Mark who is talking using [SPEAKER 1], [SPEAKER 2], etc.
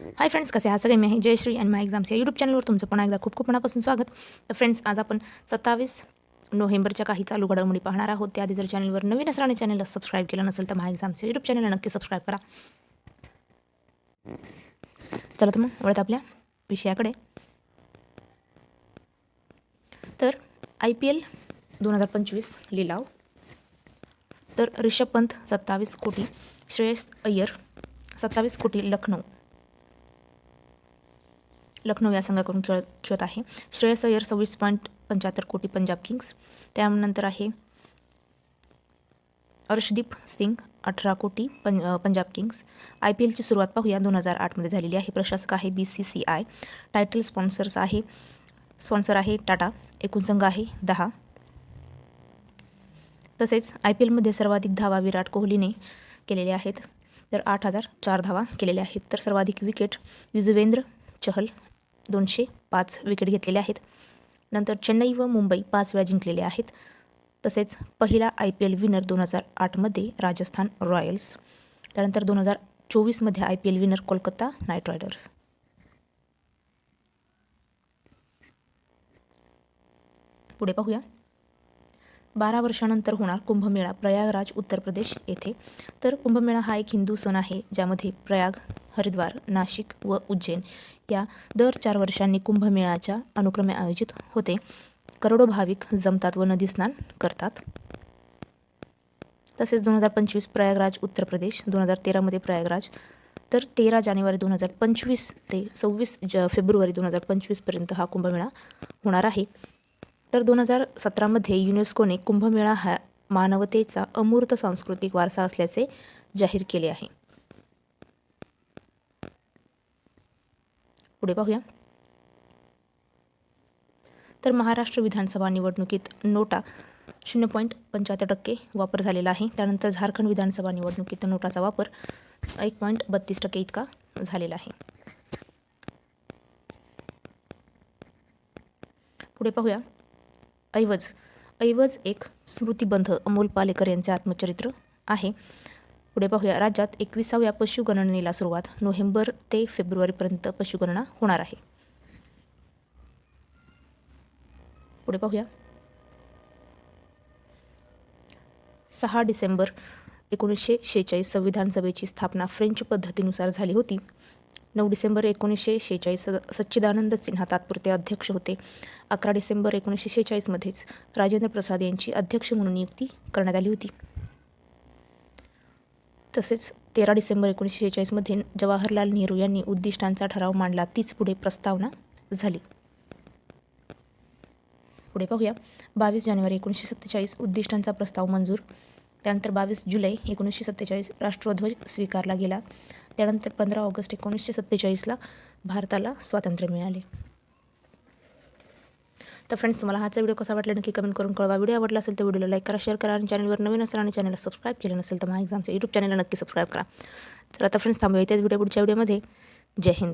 [SPEAKER 1] Hi friends, कसे आहात सगळे? मी आहे जयश्री आणि माय एक्झाम्स या यूट्यूब चॅनलवर तुमचं पुन्हा एकदा खूप मनापासून स्वागत. तर फ्रेंड्स, आज आपण 27 नोव्हेंबरच्या काही चालू घडामोडी पाहणार आहोत. त्याआधी जर चॅनलवर नवीन असाल आणि चॅनलला सबस्क्राईब केलं नसेल तर माय एक्झाम्स या यूट्यूब चॅनलला नक्की सबस्क्राईब करा. चला तर मग वळत आपल्या विषयाकडे. तर IPL 2025 लिलाव. तर ऋषभ पंत 27 कोटी, श्रेयस अय्यर 27 कोटी लखनौ या संघाकडून खेळत आहे. श्रेयस अय्यर 26.75 कोटी पंजाब किंग्स. त्यानंतर आहे अर्शदीप सिंग 18 कोटी पंजाब किंग्स. IPLची सुरुवात पाहूया. 2008 झालेली आहे. प्रशासक आहे BCCI. टायटल स्पॉन्सर आहे टाटा. एकूण संघ आहे 10. तसेच IPLमध्ये सर्वाधिक धावा विराट कोहलीने केलेल्या आहेत. तर 8,004 धावा केलेल्या आहेत. तर सर्वाधिक विकेट युजवेंद्र चहल 205 विकेट घेतलेले आहेत. नंतर चेन्नई व मुंबई 5 वेळा जिंकलेले आहेत. तसेच पहिला IPL विनर 2008 राजस्थान रॉयल्स. त्यानंतर 2024 IPL winner Kolkata night riders. पुढे पाहूया. 12 वर्षानंतर होणार कुंभमेळा प्रयागराज उत्तर प्रदेश येथे. तर कुंभमेळा हा एक हिंदू सण आहे, ज्यामध्ये प्रयाग, हरिद्वार, नाशिक व उज्जैन या दर 4 वर्षांनी कुंभमेळ्याच्या अनुक्रमे आयोजित होते. करोडो भाविक जमतात व नदी स्नान करतात. तसेच 2025 प्रयागराज उत्तर प्रदेश, 2013 प्रयागराज. तर 13 जानेवारी 2025 ते 26 फेब्रुवारी 2025 पर्यंत हा कुंभमेळा होणार आहे. तर 2017 युनेस्कोने कुंभमेळा हा मानवतेचा अमूर्त सांस्कृतिक वारसा असल्याचे जाहीर केले आहे. पुढे पाहूया. तर महाराष्ट्र विधानसभा निवडणुकीत नोटा 0.75% वापर झालेला आहे. त्यानंतर झारखंड विधानसभा निवडणुकीत नोटाचा वापर 1.32% इतका झालेला आहे. पुढे पाहूया. ऐवज एक स्मृतिबंध अमोल पालेकर यांचे आत्मचरित्र आहे. पुढे पाहूया. राज्यात 21व्या पशुगणनेला सुरुवात. नोव्हेंबर ते फेब्रुवारीपर्यंत पशुगणना होणार आहे. पुढे पाहूया. 6 डिसेंबर 1946 संविधान सभेची स्थापना फ्रेंच पद्धतीनुसार झाली होती. 9 डिसेंबर 1946 सच्चिदानंद सिन्हा तात्पुरते अध्यक्ष होते. 11 डिसेंबर 1946 राजेंद्र प्रसाद यांची अध्यक्ष म्हणून नियुक्ती करण्यात आली होती. तसेच 13 डिसेंबर 1946 जवाहरलाल नेहरू यांनी उद्दिष्टांचा ठराव मांडला. तीच पुढे प्रस्तावना झाली. पुढे पाहूया. 22 जानेवारी 1947 उद्दिष्टांचा प्रस्ताव मंजूर. त्यानंतर 22 जुलै 1947 राष्ट्रध्वज स्वीकारला गेला. त्यानंतर 15 ऑगस्ट 1947 भारताला स्वातंत्र्य मिळाले. तर फ्रेंड्स, तुम्हाला हाचा व्हिडिओ कसा वाटला नक्की कमेंट करून कळवा. व्हिडिओ आवडला असेल तर व्हिडिओला लाईक करा, शेअर करा आणि चॅनलवर नवीन असेल आणि चॅनलला सबस्क्राईब केलं नसेल तर माय एक्झामच्या यूट्यूब चॅनलला नक्की सबस्क्राईब करा. तर आता फ्रेंड्स, थांबूया इथेच. व्हिडिओ पुढच्या व्हिडिओमध्ये. जय हिंद.